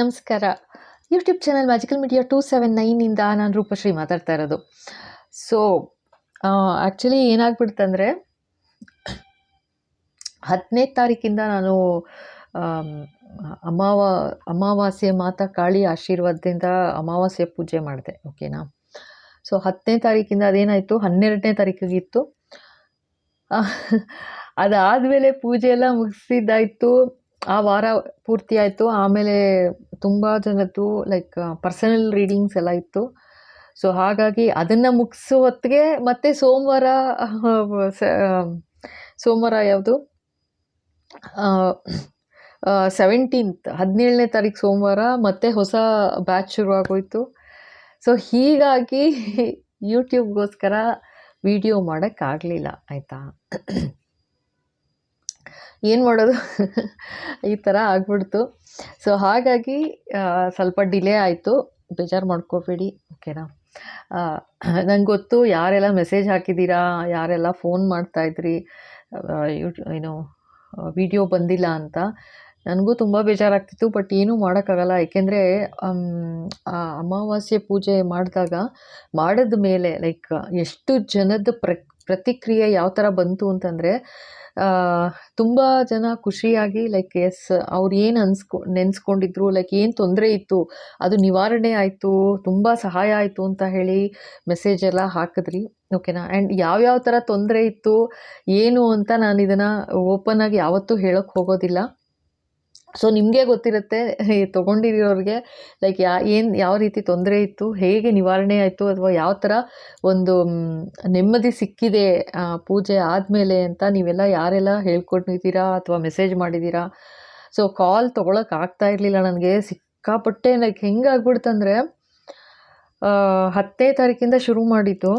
ನಮಸ್ಕಾರ. YouTube channel magical media 279 ನಾನು ರೂಪಶ್ರೀ ಮಾತಾಡ್ತಾ ಇರೋದು. ಸೊ ಆ್ಯಕ್ಚುಲಿ ಏನಾಗ್ಬಿಡ್ತಂದರೆ 10ನೇ ತಾರೀಕಿಂದ ನಾನು ಅಮಾವಾಸ್ಯೆ ಮಾತಾ ಕಾಳಿ ಆಶೀರ್ವಾದದಿಂದ ಅಮಾವಾಸ್ಯೆ ಪೂಜೆ ಮಾಡಿದೆ. ಓಕೆನಾ. ಸೊ 10ನೇ ತಾರೀಕಿಂದ ಅದೇನಾಯಿತು 12ನೇ ತಾರೀಕಿಗಿತ್ತು. ಅದಾದಮೇಲೆ ಪೂಜೆ ಎಲ್ಲ ಮುಗಿಸಿದ್ದಾಯಿತು. ಆ ವಾರ ಪೂರ್ತಿ ಆಯಿತು. ಆಮೇಲೆ ತುಂಬ ಜನದ್ದು ಲೈಕ್ ಪರ್ಸನಲ್ ರೀಡಿಂಗ್ಸ್ ಎಲ್ಲ ಇತ್ತು. ಸೊ ಹಾಗಾಗಿ ಅದನ್ನು ಮುಗಿಸೋ ಹೊತ್ತಿಗೆ ಮತ್ತೆ ಸೋಮವಾರ ಯಾವುದು 17th 17ನೇ ತಾರೀಕು ಸೋಮವಾರ ಮತ್ತೆ ಹೊಸ ಬ್ಯಾಚ್ ಶುರುವಾಗೋಯಿತು. ಸೊ ಹೀಗಾಗಿ ಯೂಟ್ಯೂಬ್ಗೋಸ್ಕರ ವಿಡಿಯೋ ಮಾಡೋಕ್ಕಾಗಲಿಲ್ಲ, ಆಯಿತಾ. ಏನು ಮಾಡೋದು ಈ ಥರ ಆಗ್ಬಿಡ್ತು. ಸೊ ಹಾಗಾಗಿ ಸ್ವಲ್ಪ ಡಿಲೇ ಆಯಿತು, ಬೇಜಾರು ಮಾಡ್ಕೋಬೇಡಿ, ಓಕೆನಾ. ನಂಗೆ ಗೊತ್ತು ಯಾರೆಲ್ಲ ಮೆಸೇಜ್ ಹಾಕಿದ್ದೀರಾ, ಯಾರೆಲ್ಲ ಫೋನ್ ಮಾಡ್ತಾಯಿದ್ರಿ ಏನು ವಿಡಿಯೋ ಬಂದಿಲ್ಲ ಅಂತ. ನನಗೂ ತುಂಬ ಬೇಜಾರಾಗ್ತಿತ್ತು. ಬಟ್ ಏನೂ ಮಾಡೋಕ್ಕಾಗಲ್ಲ. ಏಕೆಂದರೆ ಅಮಾವಾಸ್ಯೆ ಪೂಜೆ ಮಾಡಿದ ಮೇಲೆ ಲೈಕ್ ಎಷ್ಟು ಜನದ ಪ್ರತಿಕ್ರಿಯೆ ಯಾವ ಥರ ಬಂತು ಅಂತಂದರೆ ತುಂಬ ಜನ ಖುಷಿಯಾಗಿ ಲೈಕ್ ಅವ್ರು ಏನು ನೆನೆಸ್ಕೊಂಡಿದ್ರು, ಲೈಕ್ ಏನು ತೊಂದರೆ ಇತ್ತು ಅದು ನಿವಾರಣೆ ಆಯಿತು, ತುಂಬ ಸಹಾಯ ಆಯಿತು ಅಂತ ಹೇಳಿ ಮೆಸೇಜ್ ಎಲ್ಲ ಹಾಕಿದ್ರಿ, ಓಕೆನಾ. ಆ್ಯಂಡ್ ಯಾವ್ಯಾವ ಥರ ತೊಂದರೆ ಇತ್ತು ಏನು ಅಂತ ನಾನು ಇದನ್ನು ಓಪನ್ ಆಗಿ ಯಾವತ್ತೂ ಹೇಳೋಕ್ಕೆ ಹೋಗೋದಿಲ್ಲ. ಸೊ ನಿಮಗೆ ಗೊತ್ತಿರುತ್ತೆ ತೊಗೊಂಡಿರೋರಿಗೆ ಲೈಕ್ ಯಾವ ರೀತಿ ತೊಂದರೆ ಇತ್ತು, ಹೇಗೆ ನಿವಾರಣೆ ಆಯಿತು, ಅಥವಾ ಯಾವ ಥರ ಒಂದು ನೆಮ್ಮದಿ ಸಿಕ್ಕಿದೆ ಪೂಜೆ ಆದಮೇಲೆ ಅಂತ ನೀವೆಲ್ಲ ಯಾರೆಲ್ಲ ಹೇಳ್ಕೊಂಡಿದ್ದೀರಾ ಅಥವಾ ಮೆಸೇಜ್ ಮಾಡಿದ್ದೀರಾ. ಸೊ ಕಾಲ್ ತೊಗೊಳಕ್ಕೆ ಆಗ್ತಾ ಇರಲಿಲ್ಲ ನನಗೆ, ಸಿಕ್ಕಾಪಟ್ಟೆ ಲೈಕ್ ಹೆಂಗಾಗ್ಬಿಡ್ತಂದರೆ 10ನೇ ತಾರೀಕಿಂದ ಶುರು ಮಾಡಿದ್ದು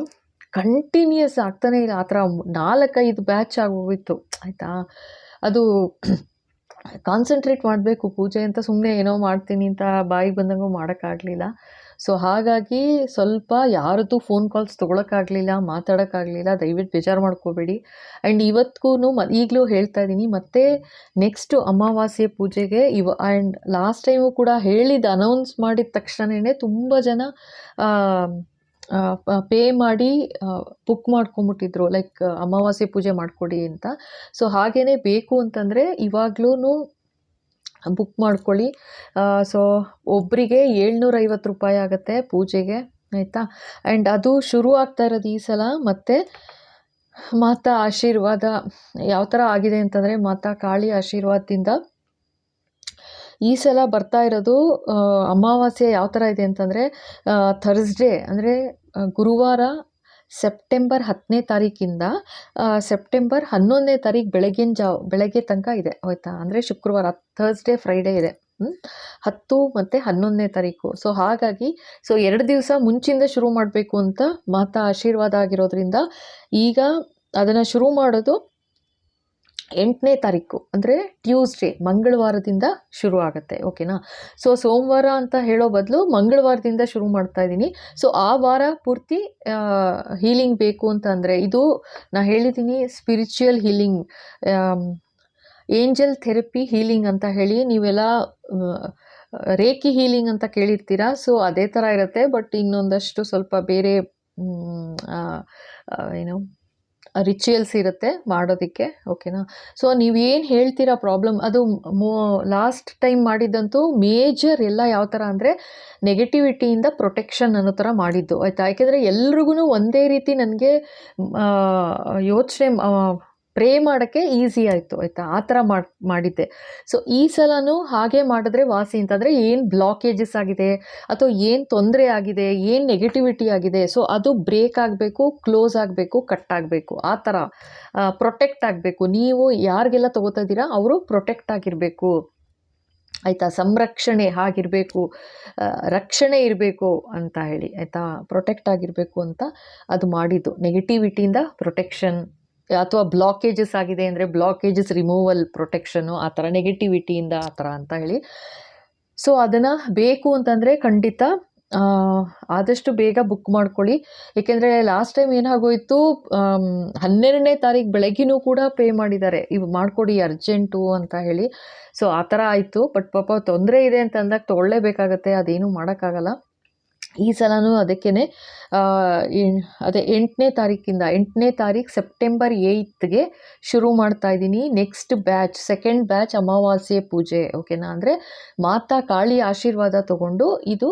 ಕಂಟಿನ್ಯೂಸ್ ಆಗ್ತಾನೆ ಇಲ್ಲ. ಆ ಥರ 4-5 ಬ್ಯಾಚ್ ಆಗೋಗಿತ್ತು, ಆಯಿತಾ. ಅದು ಕಾನ್ಸಂಟ್ರೇಟ್ ಮಾಡಬೇಕು ಪೂಜೆ ಅಂತ, ಸುಮ್ಮನೆ ಏನೋ ಮಾಡ್ತೀನಿ ಅಂತ ಬಾಯಿಗೆ ಬಂದಂಗೂ ಮಾಡೋಕ್ಕಾಗಲಿಲ್ಲ. ಸೊ ಹಾಗಾಗಿ ಸ್ವಲ್ಪ ಯಾರದ್ದು ಫೋನ್ ಕಾಲ್ಸ್ ತೊಗೊಳಕ್ಕಾಗಲಿಲ್ಲ, ಮಾತಾಡೋಕ್ಕಾಗಲಿಲ್ಲ. ದಯವಿಟ್ಟು ಬೇಜಾರು ಮಾಡ್ಕೋಬೇಡಿ. ಆ್ಯಂಡ್ ಇವತ್ತಿಗೂ ಈಗಲೂ ಹೇಳ್ತಾ ಇದ್ದೀನಿ, ಮತ್ತೆ ನೆಕ್ಸ್ಟು ಅಮಾವಾಸ್ಯೆ ಪೂಜೆಗೆ ಆ್ಯಂಡ್ ಲಾಸ್ಟ್ ಟೈಮು ಕೂಡ ಅನೌನ್ಸ್ ಮಾಡಿದ ತಕ್ಷಣವೇ ತುಂಬ ಜನ ಪೇ ಮಾಡಿ ಬುಕ್ ಮಾಡ್ಕೊಂಬಿಟ್ಟಿದ್ರು, ಲೈಕ್ ಅಮಾವಾಸ್ಯೆ ಪೂಜೆ ಮಾಡಿಕೊಡಿ ಅಂತ. ಸೊ ಹಾಗೇ ಬೇಕು ಅಂತಂದರೆ ಇವಾಗ್ಲೂ ಬುಕ್ ಮಾಡ್ಕೊಳ್ಳಿ. ಸೊ ಒಬ್ಬರಿಗೆ 750 ರೂಪಾಯಿ ಆಗುತ್ತೆ ಪೂಜೆಗೆ, ಆಯಿತಾ. ಆ್ಯಂಡ್ ಅದು ಶುರು ಆಗ್ತಾ ಇರೋದು ಈ ಸಲ ಮತ್ತು ಮಾತಾ ಆಶೀರ್ವಾದ ಯಾವ ಥರ ಆಗಿದೆ ಅಂತಂದರೆ ಮಾತಾ ಕಾಳಿ ಆಶೀರ್ವಾದದಿಂದ ಈ ಸಲ ಬರ್ತಾ ಇರೋದು ಅಮಾವಾಸ್ಯೆ ಯಾವ ಥರ ಇದೆ ಅಂತಂದರೆ ಥರ್ಸ್ಡೇ ಅಂದರೆ ಗುರುವಾರ ಸೆಪ್ಟೆಂಬರ್ 10ನೇ ತಾರೀಕಿಂದ ಸೆಪ್ಟೆಂಬರ್ 11ನೇ ತಾರೀಕು ಬೆಳಗ್ಗೆ ತನಕ ಇದೆ, ಆಯಿತಾ. ಅಂದರೆ ಶುಕ್ರವಾರ, ಥರ್ಸ್ಡೇ, ಫ್ರೈಡೇ ಇದೆ 10 ಮತ್ತು 11ನೇ ತಾರೀಕು. ಸೊ ಹಾಗಾಗಿ 2 ದಿವಸ ಮುಂಚಿಂದ ಶುರು ಮಾಡಬೇಕು ಅಂತ ಮಾತಾ ಆಶೀರ್ವಾದ ಆಗಿರೋದ್ರಿಂದ ಈಗ ಅದನ್ನು ಶುರು ಮಾಡೋದು 8ನೇ ತಾರೀಕು ಅಂದರೆ ಟ್ಯೂಸ್ಡೇ, ಮಂಗಳವಾರದಿಂದ ಶುರು ಆಗುತ್ತೆ, ಓಕೆನಾ. ಸೊ ಸೋಮವಾರ ಅಂತ ಹೇಳೋ ಬದಲು ಮಂಗಳವಾರದಿಂದ ಶುರು ಮಾಡ್ತಾ ಇದ್ದೀನಿ. ಸೊ ಆ ವಾರ ಪೂರ್ತಿ ಹೀಲಿಂಗ್ ಬೇಕು ಅಂತ ಅಂದರೆ ಇದು ನಾನು ಹೇಳಿದ್ದೀನಿ, spiritual healing, angel therapy healing ಅಂತ ಹೇಳಿ. ನೀವೆಲ್ಲ ರೇಕಿ ಹೀಲಿಂಗ್ ಅಂತ ಕೇಳಿರ್ತೀರಾ. ಸೊ ಅದೇ ಥರ ಇರುತ್ತೆ, ಬಟ್ ಇನ್ನೊಂದಷ್ಟು ಸ್ವಲ್ಪ ಬೇರೆ ರಿಚುವಲ್ಸ್ ಇರುತ್ತೆ ಮಾಡೋದಕ್ಕೆ, ಓಕೆನಾ. ಸೊ ನೀವೇನು ಹೇಳ್ತೀರಾ ಪ್ರಾಬ್ಲಮ್ ಅದು ಲಾಸ್ಟ್ ಟೈಮ್ ಮಾಡಿದ್ದಂತೂ ಮೇಜರ್ ಎಲ್ಲ ಯಾವ ಥರ ಅಂದರೆ ನೆಗೆಟಿವಿಟಿಯಿಂದ ಪ್ರೊಟೆಕ್ಷನ್ ಅನ್ನೋ ಥರ ಮಾಡಿದ್ದು, ಆಯಿತಾ. ಯಾಕೆಂದರೆ ಎಲ್ರಿಗೂ ಒಂದೇ ರೀತಿ ನನಗೆ ಯೋಚನೆ ಪ್ರೇ ಮಾಡೋಕ್ಕೆ ಈಸಿ ಆಯಿತು, ಆಯಿತಾ. ಆ ಥರ ಮಾಡಿದ್ದೆ. ಸೊ ಈ ಸಲನೂ ಹಾಗೆ ಮಾಡಿದ್ರೆ ವಾಸಿ ಅಂತಂದರೆ ಏನು ಬ್ಲಾಕೇಜಸ್ ಆಗಿದೆ ಅಥವಾ ಏನು ತೊಂದರೆ ಆಗಿದೆ, ಏನು ನೆಗೆಟಿವಿಟಿ ಆಗಿದೆ, ಸೊ ಅದು ಬ್ರೇಕ್ ಆಗಬೇಕು, ಕ್ಲೋಸ್ ಆಗಬೇಕು, ಕಟ್ ಆಗಬೇಕು, ಆ ಥರ ಪ್ರೊಟೆಕ್ಟ್ ಆಗಬೇಕು. ನೀವು ಯಾರಿಗೆಲ್ಲ ತೊಗೋತಾ ಇದ್ದೀರಾ ಅವರು ಪ್ರೊಟೆಕ್ಟ್ ಆಗಿರಬೇಕು, ಆಯಿತಾ. ಸಂರಕ್ಷಣೆ ಆಗಿರಬೇಕು, ರಕ್ಷಣೆ ಇರಬೇಕು ಅಂತ ಹೇಳಿ, ಆಯಿತಾ. ಪ್ರೊಟೆಕ್ಟ್ ಆಗಿರಬೇಕು ಅಂತ ಅದು ಮಾಡಿದ್ದು, ನೆಗೆಟಿವಿಟಿಯಿಂದ ಪ್ರೊಟೆಕ್ಷನ್ ಅಥವಾ ಬ್ಲಾಕೇಜಸ್ ಆಗಿದೆ ಅಂದರೆ ಬ್ಲಾಕೇಜಸ್ ರಿಮೂವಲ್ ಪ್ರೊಟೆಕ್ಷನು, ಆ ಥರ ನೆಗೆಟಿವಿಟಿಯಿಂದ ಆ ಥರ ಅಂತ ಹೇಳಿ. ಸೊ ಅದನ್ನು ಬೇಕು ಅಂತಂದರೆ ಖಂಡಿತ ಆದಷ್ಟು ಬೇಗ ಬುಕ್ ಮಾಡ್ಕೊಳ್ಳಿ. ಏಕೆಂದರೆ ಲಾಸ್ಟ್ ಟೈಮ್ ಏನಾಗೋಯಿತು, 12ನೇ ತಾರೀಕು ಬೆಳಗ್ಗೆನೂ ಕೂಡ ಪೇ ಮಾಡಿದ್ದಾರೆ, ಇವು ಮಾಡಿಕೊಡಿ ಅರ್ಜೆಂಟು ಅಂತ ಹೇಳಿ. ಸೊ ಆ ಥರ ಆಯಿತು. ಬಟ್ ಪಾಪ ತೊಂದರೆ ಇದೆ ಅಂತ ಅಂದಾಗ ತೊಗೊಳ್ಳೇಬೇಕಾಗತ್ತೆ, ಅದೇನೂ ಮಾಡೋಕ್ಕಾಗಲ್ಲ. ಈ ಸಲನೂ ಅದಕ್ಕೇ ಅದೇ 8ನೇ ತಾರೀಕು ಸೆಪ್ಟೆಂಬರ್ 8ಗೆ ಶುರು ಮಾಡ್ತಾ ಇದ್ದೀನಿ ನೆಕ್ಸ್ಟ್ ಬ್ಯಾಚ್, ಸೆಕೆಂಡ್ ಬ್ಯಾಚ್ ಅಮಾವಾಸ್ಯೆ ಪೂಜೆ. ಓಕೆನಾ? ಅಂದರೆ ಮಾತಾ ಕಾಳಿ ಆಶೀರ್ವಾದ ತಗೊಂಡು, ಇದು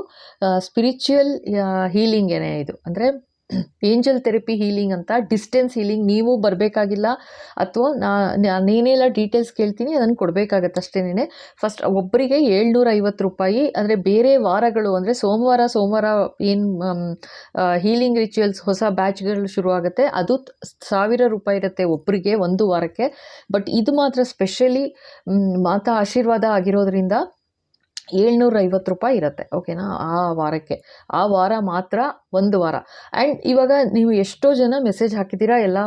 ಸ್ಪಿರಿಚುವಲ್ ಹೀಲಿಂಗ್ ಏನೇ ಇದು, ಅಂದರೆ ಏಂಜಲ್ ಥೆರಪಿ ಹೀಲಿಂಗ್ ಅಂತ, ಡಿಸ್ಟೆನ್ಸ್ ಹೀಲಿಂಗ್. ನೀವು ಬರಬೇಕಾಗಿಲ್ಲ, ಅಥವಾ ನಾನೇನೆಲ್ಲ ಡೀಟೇಲ್ಸ್ ಕೇಳ್ತೀನಿ ಅದನ್ನು ಕೊಡಬೇಕಾಗತ್ತೆ ಅಷ್ಟೇನೆ. ಫಸ್ಟ್ ಒಬ್ಬರಿಗೆ 750 ರೂಪಾಯಿ. ಅಂದರೆ ಬೇರೆ ವಾರಗಳು, ಅಂದರೆ ಸೋಮವಾರ ಏನು ಹೀಲಿಂಗ್ ರಿಚುವಲ್ಸ್ ಹೊಸ ಬ್ಯಾಚ್ಗಳು ಶುರು ಆಗುತ್ತೆ, ಅದು 1000 ರೂಪಾಯಿ ಇರುತ್ತೆ ಒಬ್ಬರಿಗೆ ಒಂದು ವಾರಕ್ಕೆ. ಬಟ್ ಇದು ಮಾತ್ರ ಸ್ಪೆಷಲಿ ಮಾತಾ ಆಶೀರ್ವಾದ ಆಗಿರೋದ್ರಿಂದ 750 ರೂಪಾಯಿ ಇರುತ್ತೆ. ಓಕೆನಾ? ಆ ವಾರಕ್ಕೆ, ಆ ವಾರ ಮಾತ್ರ, ಒಂದು ವಾರ. ಆ್ಯಂಡ್ ಇವಾಗ ನೀವು ಎಷ್ಟೋ ಜನ ಮೆಸೇಜ್ ಹಾಕಿದ್ದೀರಾ, ಎಲ್ಲ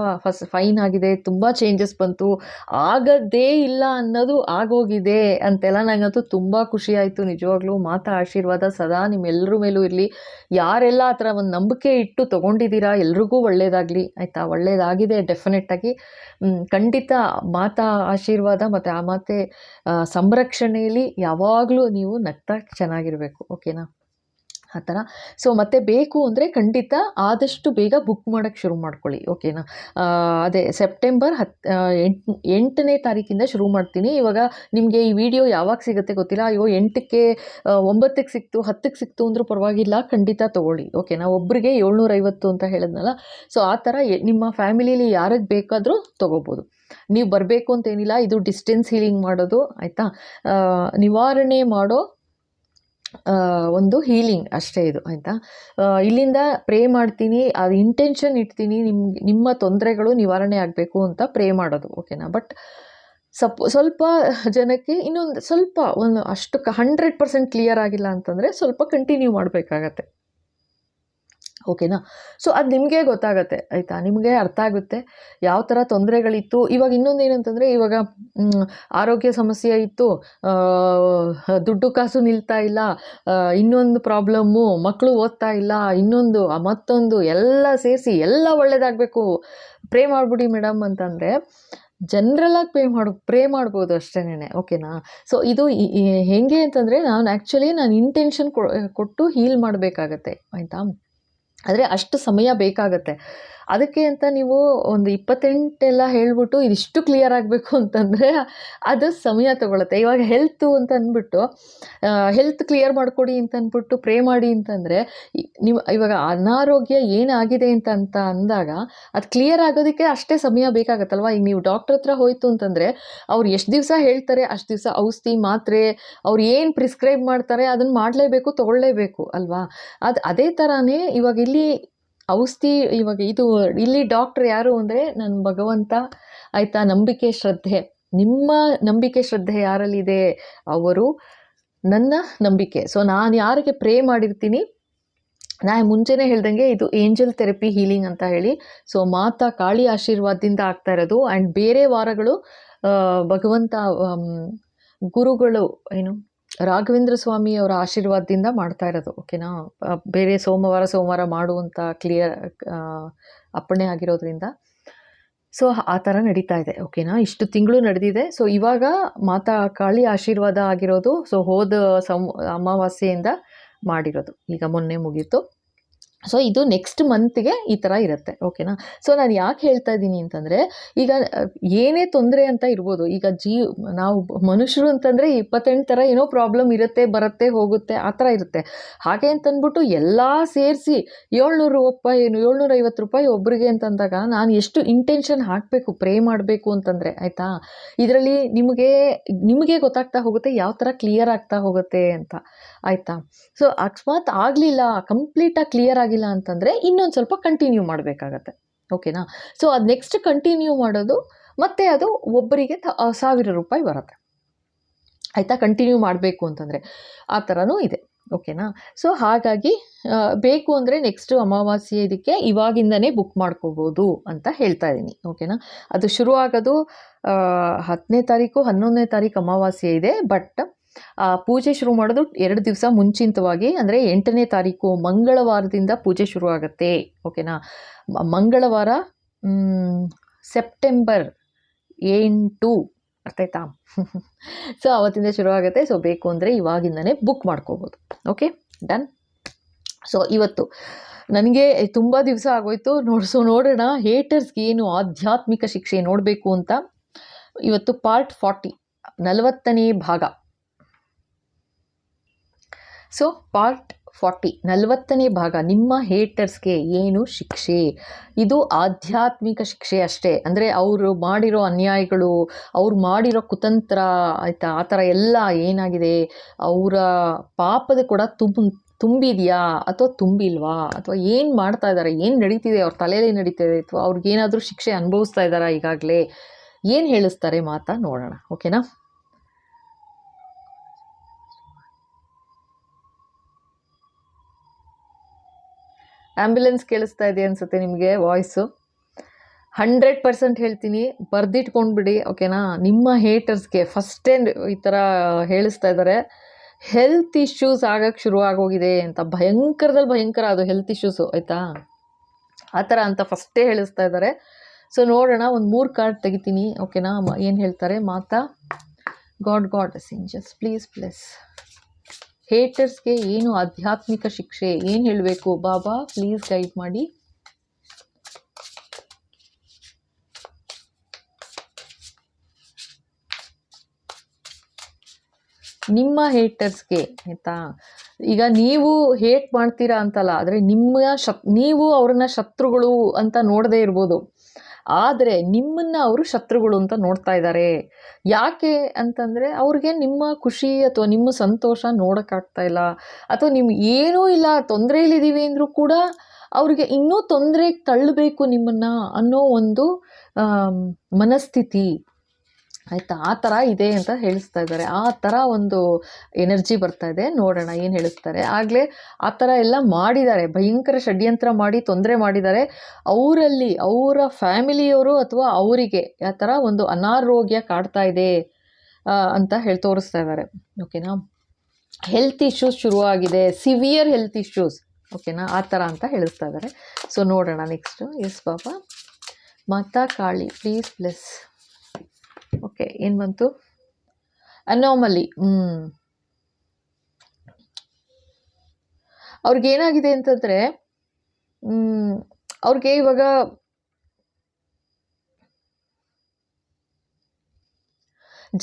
ಫೈನ್ ಆಗಿದೆ, ತುಂಬ ಚೇಂಜಸ್ ಬಂತು, ಆಗದೇ ಇಲ್ಲ ಅನ್ನೋದು ಆಗೋಗಿದೆ ಅಂತೆಲ್ಲ. ನನಗಂತೂ ತುಂಬ ಖುಷಿ ಆಯಿತು ನಿಜವಾಗ್ಲೂ. ಮಾತಾ ಆಶೀರ್ವಾದ ಸದಾ ನಿಮ್ಮೆಲ್ಲರ ಮೇಲೂ ಇರಲಿ. ಯಾರೆಲ್ಲ ಆ ಥರ ಒಂದು ನಂಬಿಕೆ ಇಟ್ಟು ತೊಗೊಂಡಿದ್ದೀರಾ ಎಲ್ರಿಗೂ ಒಳ್ಳೆಯದಾಗಲಿ, ಆಯಿತಾ? ಒಳ್ಳೆಯದಾಗಿದೆ ಡೆಫಿನೆಟ್ಟಾಗಿ. ಖಂಡಿತ ಮಾತಾ ಆಶೀರ್ವಾದ ಮತ್ತು ಆ ಮಾತೆ ಸಂರಕ್ಷಣೆಯಲ್ಲಿ ಯಾವಾಗಲೂ ನೀವು ನಗ್ತಾ ಚೆನ್ನಾಗಿರಬೇಕು. ಓಕೆನಾ? ಆ ಥರ. ಸೊ ಮತ್ತೆ ಬೇಕು ಅಂದರೆ ಖಂಡಿತ ಆದಷ್ಟು ಬೇಗ ಬುಕ್ ಮಾಡೋಕ್ಕೆ ಶುರು ಮಾಡ್ಕೊಳ್ಳಿ. ಓಕೆನಾ? ಅದೇ ಸೆಪ್ಟೆಂಬರ್ 8ನೇ ತಾರೀಕಿಂದ ಶುರು ಮಾಡ್ತೀನಿ. ಇವಾಗ ನಿಮಗೆ ಈ ವಿಡಿಯೋ ಯಾವಾಗ ಸಿಗುತ್ತೆ ಗೊತ್ತಿಲ್ಲ. ಅಯ್ಯೋ 8ಕ್ಕೆ 9ಕ್ಕೆ ಸಿಕ್ತು, 10ಕ್ಕೆ ಸಿಕ್ತು ಅಂದರೂ ಪರವಾಗಿಲ್ಲ, ಖಂಡಿತ ತೊಗೊಳ್ಳಿ. ಓಕೆನಾ? ಒಬ್ಬರಿಗೆ 750 ಅಂತ ಹೇಳಿದ್ನಲ್ಲ. ಸೊ ಆ ಥರ ನಿಮ್ಮ ಫ್ಯಾಮಿಲಿಯಲ್ಲಿ ಯಾರಿಗೆ ಬೇಕಾದರೂ ತೊಗೋಬೋದು. ನೀವು ಬರಬೇಕು ಅಂತೇನಿಲ್ಲ. ಇದು ಡಿಸ್ಟೆನ್ಸ್ ಹೀಲಿಂಗ್ ಮಾಡೋದು, ಆಯಿತಾ? ನಿವಾರಣೆ ಮಾಡೋ ಒಂದು ಹೀಲಿಂಗ್ ಅಷ್ಟೇ ಇದು, ಆಯಿತಾ? ಇಲ್ಲಿಂದ ಪ್ರೇ ಮಾಡ್ತೀನಿ, ಅದು ಇಂಟೆನ್ಷನ್ ಇಡ್ತೀನಿ, ನಿಮ್ಮ ತೊಂದರೆಗಳು ನಿವಾರಣೆ ಆಗಬೇಕು ಅಂತ ಪ್ರೇ ಮಾಡೋದು. ಓಕೆನಾ? ಬಟ್ ಸ್ವಲ್ಪ ಜನಕ್ಕೆ ಇನ್ನೊಂದು ಸ್ವಲ್ಪ ಅಷ್ಟು 100% ಕ್ಲಿಯರ್ ಆಗಿಲ್ಲ ಅಂತಂದರೆ ಸ್ವಲ್ಪ ಕಂಟಿನ್ಯೂ ಮಾಡಬೇಕಾಗತ್ತೆ. ಓಕೆನಾ? ಸೊ ಅದು ನಿಮಗೆ ಗೊತ್ತಾಗತ್ತೆ, ಆಯಿತಾ? ನಿಮಗೆ ಅರ್ಥ ಆಗುತ್ತೆ ಯಾವ ಥರ ತೊಂದರೆಗಳಿತ್ತು. ಇವಾಗ ಇನ್ನೊಂದು ಏನಂತಂದರೆ, ಇವಾಗ ಆರೋಗ್ಯ ಸಮಸ್ಯೆ ಇತ್ತು, ದುಡ್ಡು ಕಾಸು ನಿಲ್ತಾ ಇಲ್ಲ, ಇನ್ನೊಂದು ಪ್ರಾಬ್ಲಮ್ಮು, ಮಕ್ಕಳು ಓದ್ತಾ ಇಲ್ಲ, ಇನ್ನೊಂದು ಮತ್ತೊಂದು, ಎಲ್ಲ ಸೇರಿಸಿ ಎಲ್ಲ ಒಳ್ಳೇದಾಗಬೇಕು, ಪ್ರೇ ಮಾಡಿಬಿಡಿ ಮೇಡಮ್ ಅಂತಂದರೆ ಜನರಲಾಗಿ ಪ್ರೇ ಮಾಡ್ಬೋದು ಅಷ್ಟೇನೆ. ಓಕೆನಾ? ಸೊ ಇದು ಹೇಗೆ ಅಂತಂದರೆ, ನಾನು ಇಂಟೆನ್ಷನ್ ಕೊಟ್ಟು ಹೀಲ್ ಮಾಡಬೇಕಾಗತ್ತೆ, ಆಯಿತಾ? ಆದರೆ ಅಷ್ಟು ಸಮಯ ಬೇಕಾಗತ್ತೆ. ಅದಕ್ಕೆ ಅಂತ ನೀವು ಒಂದು 28 ಹೇಳ್ಬಿಟ್ಟು ಇದಿಷ್ಟು ಕ್ಲಿಯರ್ ಆಗಬೇಕು ಅಂತಂದರೆ ಅದು ಸಮಯ ತೊಗೊಳುತ್ತೆ. ಇವಾಗ ಹೆಲ್ತು ಅಂತ ಅಂದ್ಬಿಟ್ಟು ಹೆಲ್ತ್ ಕ್ಲಿಯರ್ ಮಾಡಿಕೊಡಿ ಅಂತ ಅಂದ್ಬಿಟ್ಟು ಪ್ರೇ ಮಾಡಿ ಅಂತಂದರೆ, ನೀವು ಇವಾಗ ಅನಾರೋಗ್ಯ ಏನಾಗಿದೆ ಅಂತ ಅಂದಾಗ ಅದು ಕ್ಲಿಯರ್ ಆಗೋದಕ್ಕೆ ಅಷ್ಟೇ ಸಮಯ ಬೇಕಾಗತ್ತಲ್ವ. ಈಗ ನೀವು ಡಾಕ್ಟ್ರ್ ಹತ್ರ ಹೋಯ್ತು ಅಂತಂದರೆ ಅವ್ರು ಎಷ್ಟು ದಿವಸ ಹೇಳ್ತಾರೆ ಅಷ್ಟು ದಿವಸ ಔಷಧಿ ಮಾತ್ರೆ ಅವ್ರು ಏನು ಪ್ರಿಸ್ಕ್ರೈಬ್ ಮಾಡ್ತಾರೆ ಅದನ್ನು ಮಾಡಲೇಬೇಕು, ತೊಗೊಳ್ಳೇಬೇಕು ಅಲ್ವಾ? ಅದೇ ಥರನೇ ಇವಾಗ ಇಲ್ಲಿ ಔಷಧಿ, ಇವಾಗ ಇಲ್ಲಿ ಡಾಕ್ಟ್ರ್ ಯಾರು ಅಂದರೆ ನನ್ನ ಭಗವಂತ, ಆಯಿತಾ? ನಂಬಿಕೆ ಶ್ರದ್ಧೆ, ನಿಮ್ಮ ನಂಬಿಕೆ ಶ್ರದ್ಧೆ ಯಾರಲ್ಲಿದೆ ಅವರು ನನ್ನ ನಂಬಿಕೆ. ಸೊ ನಾನು ಯಾರಿಗೆ ಪ್ರೇ ಮಾಡಿರ್ತೀನಿ, ನಾನು ಮುಂಚೆನೇ ಹೇಳ್ದಂಗೆ ಇದು ಏಂಜಲ್ ಥೆರಪಿ ಹೀಲಿಂಗ್ ಅಂತ ಹೇಳಿ. ಸೊ ಮಾತಾ ಕಾಳಿ ಆಶೀರ್ವಾದದಿಂದ ಆಗ್ತಾ ಇರೋದು. ಆ್ಯಂಡ್ ಬೇರೆ ವಾರಗಳು ಭಗವಂತ ಗುರುಗಳು ರಾಘವೇಂದ್ರ ಸ್ವಾಮಿ ಅವರ ಆಶೀರ್ವಾದದಿಂದ ಮಾಡ್ತಾ ಇರೋದು. ಓಕೆನಾ? ಬೇರೆ ಸೋಮವಾರ ಮಾಡುವಂಥ ಕ್ಲಿಯರ್ ಅಪ್ಪಣೆ ಆಗಿರೋದ್ರಿಂದ ಸೊ ಆ ಥರ ನಡೀತಾ ಇದೆ. ಓಕೆನಾ? ಇಷ್ಟು ತಿಂಗಳು ನಡೆದಿದೆ. ಸೊ ಇವಾಗ ಮಾತಾ ಕಾಳಿ ಆಶೀರ್ವಾದ ಆಗಿರೋದು, ಸೊ ಹೋದ ಅಮಾವಾಸ್ಯೆಯಿಂದ ಮಾಡಿರೋದು, ಈಗ ಮೊನ್ನೆ ಮುಗೀತು. ಸೊ ಇದು ನೆಕ್ಸ್ಟ್ ಮಂತ್ಗೆ ಈ ಥರ ಇರುತ್ತೆ. ಓಕೆನಾ? ಸೊ ನಾನು ಯಾಕೆ ಹೇಳ್ತಾ ಇದ್ದೀನಿ ಅಂತಂದರೆ, ಈಗ ಏನೇ ತೊಂದರೆ ಅಂತ ಇರ್ಬೋದು. ಈಗ ನಾವು ಮನುಷ್ಯರು ಅಂತಂದರೆ 28 ಥರ ಏನೋ ಪ್ರಾಬ್ಲಮ್ ಇರುತ್ತೆ, ಬರುತ್ತೆ, ಹೋಗುತ್ತೆ, ಆ ಥರ ಇರುತ್ತೆ. ಹಾಗೆ ಅಂತಂದ್ಬಿಟ್ಟು ಎಲ್ಲ ಸೇರಿಸಿ 750 ರೂಪಾಯಿ ಒಬ್ಬರಿಗೆ ಅಂತಂದಾಗ ನಾನು ಎಷ್ಟು ಇಂಟೆನ್ಷನ್ ಹಾಕಬೇಕು, ಪ್ರೇ ಮಾಡಬೇಕು ಅಂತಂದರೆ, ಆಯಿತಾ? ಇದರಲ್ಲಿ ನಿಮಗೆ ಗೊತ್ತಾಗ್ತಾ ಹೋಗುತ್ತೆ ಯಾವ ಥರ ಕ್ಲಿಯರ್ ಆಗ್ತಾ ಹೋಗುತ್ತೆ ಅಂತ, ಆಯಿತಾ? ಸೊ ಅಕಸ್ಮಾತ್ ಆಗಲಿಲ್ಲ, ಕಂಪ್ಲೀಟಾಗಿ ಕ್ಲಿಯರ್ ಆಗಿಲ್ಲ ಅಂತಂದರೆ ಇನ್ನೊಂದು ಸ್ವಲ್ಪ ಕಂಟಿನ್ಯೂ ಮಾಡಬೇಕಾಗತ್ತೆ. ಓಕೆನಾ? ಸೊ ಅದು ನೆಕ್ಸ್ಟ್ ಕಂಟಿನ್ಯೂ ಮಾಡೋದು, ಮತ್ತು ಅದು ಒಬ್ಬರಿಗೆ 1000 ರೂಪಾಯಿ ಬರುತ್ತೆ, ಆಯಿತಾ? ಕಂಟಿನ್ಯೂ ಮಾಡಬೇಕು ಅಂತಂದರೆ ಆ ಥರನೂ ಇದೆ. ಓಕೆನಾ? ಸೊ ಹಾಗಾಗಿ ಬೇಕು ಅಂದರೆ ನೆಕ್ಸ್ಟು ಅಮಾವಾಸ್ಯೆ ಇದಕ್ಕೆ ಇವಾಗಿಂದನೇ ಬುಕ್ ಮಾಡ್ಕೋಬೋದು ಅಂತ ಹೇಳ್ತಾ ಇದ್ದೀನಿ. ಓಕೆನಾ? ಅದು ಶುರು ಆಗೋದು 10ನೇ ತಾರೀಕು 11ನೇ ತಾರೀಕು ಅಮಾವಾಸ್ಯೆ ಇದೆ. ಬಟ್ ಪೂಜೆ ಶುರು ಮಾಡೋದು 2 ದಿವಸ ಮುಂಚಿತವಾಗಿ, ಅಂದರೆ 8ನೇ ತಾರೀಕು ಮಂಗಳವಾರದಿಂದ ಪೂಜೆ ಶುರು ಆಗುತ್ತೆ. ಓಕೆನಾ. ಮಂಗಳವಾರ ಸೆಪ್ಟೆಂಬರ್ 8, ಅರ್ಥ ಆಯ್ತಾ? ಸೊ ಅವತ್ತಿಂದ ಶುರು ಆಗುತ್ತೆ. ಸೊ ಬೇಕು ಅಂದರೆ ಇವಾಗಿಂದನೇ ಬುಕ್ ಮಾಡ್ಕೋಬೋದು. Okay, done. ಸೊ ಇವತ್ತು ನನಗೆ ತುಂಬ ದಿವಸ ಆಗೋಯ್ತು ನೋಡೋಣ ಹೇಟರ್ಸ್ಗೆ ಏನು ಆಧ್ಯಾತ್ಮಿಕ ಶಿಕ್ಷೆ ನೋಡಬೇಕು ಅಂತ. ಇವತ್ತು ಪಾರ್ಟ್ 40, 40ನೇ ಭಾಗ. ಸೊ ಪಾರ್ಟ್ 40, 40ನೇ ಭಾಗ, ನಿಮ್ಮ ಹೇಟರ್ಸ್ಗೆ ಏನು ಶಿಕ್ಷೆ. ಇದು ಆಧ್ಯಾತ್ಮಿಕ ಶಿಕ್ಷೆ ಅಷ್ಟೇ. ಅಂದರೆ ಅವರು ಮಾಡಿರೋ ಅನ್ಯಾಯಗಳು, ಅವ್ರು ಮಾಡಿರೋ ಕುತಂತ್ರ ಆಯಿತಾ, ಆ ಥರ ಎಲ್ಲ ಏನಾಗಿದೆ, ಅವರ ಪಾಪದ ಕೂಡ ತುಂಬಿದೆಯಾ ಅಥವಾ ತುಂಬಿಲ್ವಾ, ಅಥವಾ ಏನು ಮಾಡ್ತಾ ಇದ್ದಾರೆ, ಏನು ನಡೀತಿದೆ ಅವ್ರ ತಲೆಯಲ್ಲಿ ನಡೀತಿದೆ, ಅಥವಾ ಅವ್ರಿಗೇನಾದರೂ ಶಿಕ್ಷೆ ಅನುಭವಿಸ್ತಾ ಇದ್ದಾರಾ ಈಗಾಗಲೇ, ಏನು ಹೇಳಿಸ್ತಾರೆ ಮಾತಾ ನೋಡೋಣ. ಓಕೆನಾ. ಆ್ಯಂಬುಲೆನ್ಸ್ ಕೇಳಿಸ್ತಾ ಇದೆ ಅನಿಸುತ್ತೆ ನಿಮಗೆ ವಾಯ್ಸು. 100% ಹೇಳ್ತೀನಿ, ಬರೆದಿಟ್ಕೊಂಡ್ಬಿಡಿ. ಓಕೆನಾ. ನಿಮ್ಮ ಹೇಟರ್ಸ್ಗೆ ಫಸ್ಟೇ ಈ ಥರ ಹೇಳಿಸ್ತಾ ಇದ್ದಾರೆ, ಹೆಲ್ತ್ ಇಶ್ಯೂಸ್ ಆಗಕ್ಕೆ ಶುರು ಆಗೋಗಿದೆ ಅಂತ. ಭಯಂಕರದಲ್ಲಿ ಭಯಂಕರ ಅದು ಹೆಲ್ತ್ ಇಶ್ಯೂಸು, ಆಯಿತಾ, ಆ ಥರ ಅಂತ ಫಸ್ಟೇ ಹೇಳಿಸ್ತಾ ಇದ್ದಾರೆ. ಸೊ ನೋಡೋಣ, ಒಂದು 3 ಕಾರ್ಡ್ ತೆಗಿತೀನಿ. ಓಕೆನಾ. ಏನು ಹೇಳ್ತಾರೆ ಮಾತಾ. God angels please bless. ಹೇಟರ್ಸ್ಗೆ ಏನು ಆಧ್ಯಾತ್ಮಿಕ ಶಿಕ್ಷೆ, ಏನು ಹೇಳಬೇಕು ಬಾಬಾ, ಪ್ಲೀಸ್ ಗೈಡ್ ಮಾಡಿ. ನಿಮ್ಮ ಹೇಟರ್ಸ್ಗೆ, ಆಯಿತಾ. ಈಗ ನೀವು ಹೇಟ್ ಮಾಡ್ತೀರಾ ಅಂತಲ್ಲ, ಆದರೆ ನೀವು ಅವ್ರನ್ನ ಶತ್ರುಗಳು ಅಂತ ನೋಡದೇ ಇರ್ಬೋದು, ಆದರೆ ನಿಮ್ಮನ್ನು ಅವರು ಶತ್ರುಗಳು ಅಂತ ನೋಡ್ತಾ ಇದ್ದಾರೆ. ಯಾಕೆ ಅಂತಂದರೆ ಅವ್ರಿಗೆ ನಿಮ್ಮ ಖುಷಿ ಅಥವಾ ನಿಮ್ಮ ಸಂತೋಷ ನೋಡೋಕ್ಕಾಗ್ತಾ ಇಲ್ಲ, ಅಥವಾ ನಿಮ್ಗೆ ಏನೂ ಇಲ್ಲ, ತೊಂದರೆಯಲ್ಲಿದ್ದೀವಿ ಅಂದರೂ ಕೂಡ ಅವ್ರಿಗೆ ಇನ್ನೂ ತೊಂದರೆಗೆ ತಳ್ಳಬೇಕು ನಿಮ್ಮನ್ನು ಅನ್ನೋ ಒಂದು ಮನಸ್ಥಿತಿ, ಆಯಿತಾ, ಆ ಥರ ಇದೆ ಅಂತ ಹೇಳಿಸ್ತಾ ಇದ್ದಾರೆ. ಆ ಥರ ಒಂದು ಎನರ್ಜಿ ಬರ್ತಾ ಇದೆ. ನೋಡೋಣ ಏನು ಹೇಳಿಸ್ತಾರೆ. ಆಗಲೇ ಆ ಥರ ಎಲ್ಲ ಮಾಡಿದ್ದಾರೆ, ಭಯಂಕರ ಷಡ್ಯಂತ್ರ ಮಾಡಿ ತೊಂದರೆ ಮಾಡಿದ್ದಾರೆ. ಅವರಲ್ಲಿ ಅವರ ಫ್ಯಾಮಿಲಿಯವರು ಅಥವಾ ಅವರಿಗೆ ಆ ಥರ ಒಂದು ಅನಾರೋಗ್ಯ ಕಾಡ್ತಾ ಇದೆ ಅಂತ ತೋರಿಸ್ತಾ ಇದ್ದಾರೆ. ಓಕೆನಾ. ಹೆಲ್ತ್ ಇಶ್ಯೂಸ್ ಶುರುವಾಗಿದೆ, ಸಿವಿಯರ್ ಹೆಲ್ತ್ ಇಶ್ಯೂಸ್. ಓಕೆನಾ, ಆ ಥರ ಅಂತ ಹೇಳಿಸ್ತಾ ಇದ್ದಾರೆ. ಸೊ ನೋಡೋಣ next. Yes Baba, Mata Kali please bless. Okay, ಏನು ಬಂತು. ಅನಾಮಲಿ. ಅವ್ರಿಗೇನಾಗಿದೆ ಅಂತಂದರೆ, ಅವ್ರಿಗೆ ಇವಾಗ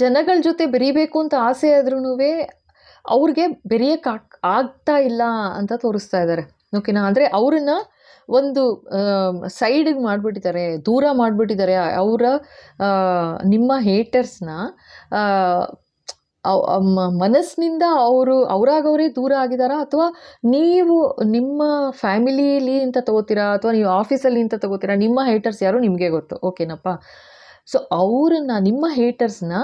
ಜನಗಳ ಜೊತೆ ಬೆರೀಬೇಕು ಅಂತ ಆಸೆ ಆದ್ರೂ ಅವ್ರಿಗೆ ಬೆರೆಯೋಕ್ಕೆ ಆಗ್ತಾ ಇಲ್ಲ ಅಂತ ತೋರಿಸ್ತಾ ಇದ್ದಾರೆ. ಓಕೆನಾ. ಅಂದರೆ ಅವ್ರನ್ನ ಒಂದು ಸೈಡಿಗೆ ಮಾಡಿಬಿಟ್ಟಿದ್ದಾರೆ, ದೂರ ಮಾಡಿಬಿಟ್ಟಿದ್ದಾರೆ. ನಿಮ್ಮ ಹೇಟರ್ಸ್ನ ಮನಸ್ಸಿನಿಂದ ಅವರಾಗವರೇ ದೂರ ಆಗಿದ್ದಾರಾ, ಅಥವಾ ನೀವು ನಿಮ್ಮ ಫ್ಯಾಮಿಲಿಯಲ್ಲಿ ಅಂತ ತಗೋತೀರಾ, ಅಥವಾ ನೀವು ಆಫೀಸಲ್ಲಿ ಅಂತ ತಗೋತೀರಾ, ನಿಮ್ಮ ಹೇಟರ್ಸ್ ಯಾರು ನಿಮಗೆ ಗೊತ್ತು. ಓಕೆನಪ್ಪ. ಸೊ ಅವ್ರನ್ನ, ನಿಮ್ಮ ಹೇಟರ್ಸ್ನ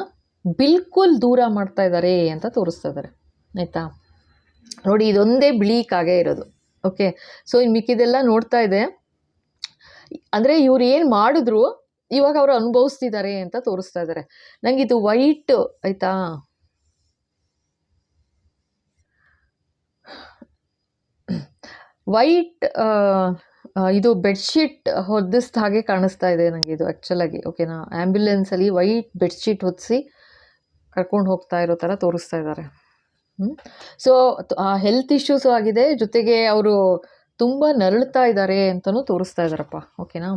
ಬಿಲ್ಕುಲ್ ದೂರ ಮಾಡ್ತಾ ಇದ್ದಾರೆ ಅಂತ ತೋರಿಸ್ತಾ ಇದ್ದಾರೆ, ಆಯಿತಾ. ನೋಡಿ, ಇದೊಂದೇ ಬಿಳೀಕಾಗೇ ಇರೋದು. ಓಕೆ. ಸೊ ಇನ್ನು ಮಿಕ್ಕಿದೆಲ್ಲ ನೋಡ್ತಾ ಇದೆ, ಅಂದರೆ ಇವ್ರು ಏನು ಮಾಡಿದ್ರು ಇವಾಗ ಅವರು ಅನುಭವಿಸ್ತಿದ್ದಾರೆ ಅಂತ ತೋರಿಸ್ತಾ ಇದ್ದಾರೆ. ನನಗೆ ಇದು ವೈಟ್, ಆಯಿತಾ, ವೈಟ್ ಇದು ಬೆಡ್ಶೀಟ್ ಹೊದಿಸ್ದ ಹಾಗೆ ಕಾಣಿಸ್ತಾ ಇದೆ ನನಗೆ ಇದು ಆ್ಯಕ್ಚುಲಾಗಿ. ಓಕೆನಾ. ಆ್ಯಂಬ್ಯುಲೆನ್ಸಲ್ಲಿ ವೈಟ್ ಬೆಡ್ಶೀಟ್ ಹೊದಿಸಿ ಕರ್ಕೊಂಡು ಹೋಗ್ತಾ ಇರೋ ಥರ ತೋರಿಸ್ತಾ ಇದ್ದಾರೆ. ಸೊ ಹೆಲ್ತ್ ಇಶ್ಯೂಸು ಆಗಿದೆ, ಜೊತೆಗೆ ಅವರು ತುಂಬ ನರಳ್ತಾ ಇದ್ದಾರೆ ಅಂತಲೂ ತೋರಿಸ್ತಾ ಇದ್ದಾರಪ್ಪ. ಓಕೆನಾ.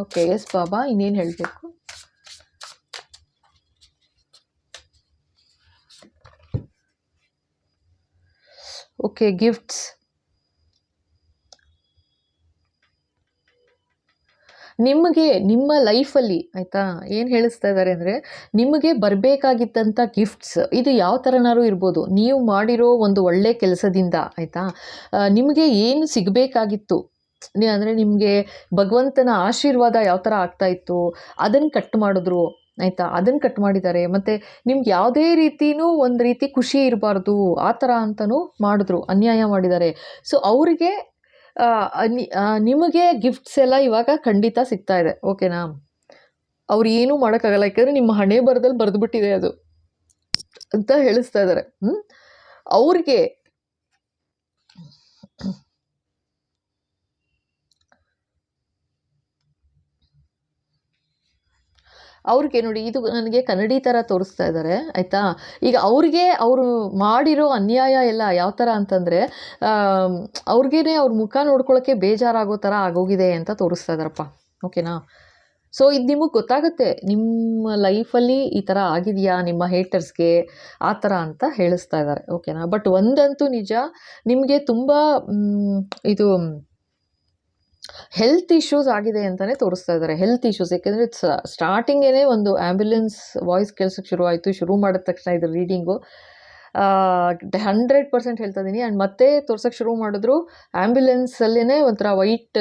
ಓಕೆ, ಎಸ್ ಬಾಬಾ, ಇನ್ನೇನು ಹೇಳಬೇಕು. Okay, gifts. ನಿಮಗೆ ನಿಮ್ಮ ಲೈಫಲ್ಲಿ, ಆಯಿತಾ, ಏನು ಹೇಳಿಸ್ತಾ ಇದ್ದಾರೆ ಅಂದರೆ, ನಿಮಗೆ ಬರಬೇಕಾಗಿದ್ದಂಥ ಗಿಫ್ಟ್ಸ್ ಇದು ಯಾವ ಥರನಾರು ಇರ್ಬೋದು. ನೀವು ಮಾಡಿರೋ ಒಂದು ಒಳ್ಳೆ ಕೆಲಸದಿಂದ, ಆಯಿತಾ, ನಿಮಗೆ ಏನು ಸಿಗಬೇಕಾಗಿತ್ತು, ಅಂದರೆ ನಿಮಗೆ ಭಗವಂತನ ಆಶೀರ್ವಾದ ಯಾವ ಥರ ಆಗ್ತಾಯಿತ್ತು ಅದನ್ನು ಕಟ್ ಮಾಡಿದ್ರು, ಆಯಿತಾ, ಅದನ್ನು ಕಟ್ ಮಾಡಿದ್ದಾರೆ. ಮತ್ತು ನಿಮ್ಗೆ ಯಾವುದೇ ರೀತಿಯೂ ಒಂದು ರೀತಿ ಖುಷಿ ಇರಬಾರ್ದು ಆ ಥರ ಅಂತಲೂ ಮಾಡಿದ್ರು, ಅನ್ಯಾಯ ಮಾಡಿದ್ದಾರೆ. ಸೊ ಅವರಿಗೆ ನಿಮಗೆ ಗಿಫ್ಟ್ಸ್ ಎಲ್ಲ ಇವಾಗ ಖಂಡಿತ ಸಿಗ್ತಾ ಇದೆ. ಓಕೆನಾ. ಅವ್ರು ಏನೂ ಮಾಡೋಕ್ಕಾಗಲ್ಲ, ಯಾಕೆಂದರೆ ನಿಮ್ಮ ಹಣೆ ಬರದಲ್ಲಿ ಬರೆದುಬಿಟ್ಟಿದೆ ಅದು. ಅಂತ ಹೇಳಿಸ್ತಾ ಇದ್ದಾರೆ. ಅವ್ರಿಗೆ ನೋಡಿ, ಇದು ನನಗೆ ಕನ್ನಡಿ ಥರ ತೋರಿಸ್ತಾ ಇದ್ದಾರೆ ಆಯಿತಾ. ಈಗ ಅವರು ಮಾಡಿರೋ ಅನ್ಯಾಯ ಎಲ್ಲ ಯಾವ ಥರ ಅಂತಂದರೆ, ಅವ್ರಿಗೇನೆ ಅವ್ರ ಮುಖ ನೋಡ್ಕೊಳ್ಳೋಕ್ಕೆ ಬೇಜಾರಾಗೋ ಥರ ಆಗೋಗಿದೆ ಅಂತ ತೋರಿಸ್ತಾ ಇದ್ದಾರಪ್ಪ. ಓಕೆನಾ. ಸೊ ಇದು ನಿಮಗೆ ಗೊತ್ತಾಗುತ್ತೆ, ನಿಮ್ಮ ಲೈಫಲ್ಲಿ ಈ ಥರ ಆಗಿದೆಯಾ ನಿಮ್ಮ ಹೇಟರ್ಸ್ಗೆ ಆ ಥರ ಅಂತ ಹೇಳಿಸ್ತಾ ಇದ್ದಾರೆ. ಓಕೆನಾ. ಬಟ್ ಒಂದಂತೂ ನಿಜ, ನಿಮಗೆ ತುಂಬ ಇದು ಹೆಲ್ತ್ ಇಶ್ಯೂಸ್ ಆಗಿದೆ ಅಂತಲೇ ತೋರಿಸ್ತಾ ಇದ್ದಾರೆ. ಹೆಲ್ತ್ ಇಶ್ಯೂಸ್ ಯಾಕೆಂದರೆ ಸ್ಟಾರ್ಟಿಂಗೇ ಒಂದು ಆ್ಯಂಬ್ಯುಲೆನ್ಸ್ ವಾಯ್ಸ್ ಕೇಳಿಸೋಕ್ಕೆ ಶುರು ಮಾಡಿದ ತಕ್ಷಣ ಇದು ರೀಡಿಂಗು 100% ಹೇಳ್ತಾ ಇದ್ದೀನಿ. ಆ್ಯಂಡ್ ಮತ್ತೆ ತೋರ್ಸೋಕ್ಕೆ ಶುರು ಮಾಡಿದ್ರು ಆ್ಯಂಬ್ಯುಲೆನ್ಸಲ್ಲೇ ಒಂಥರ ವೈಟ್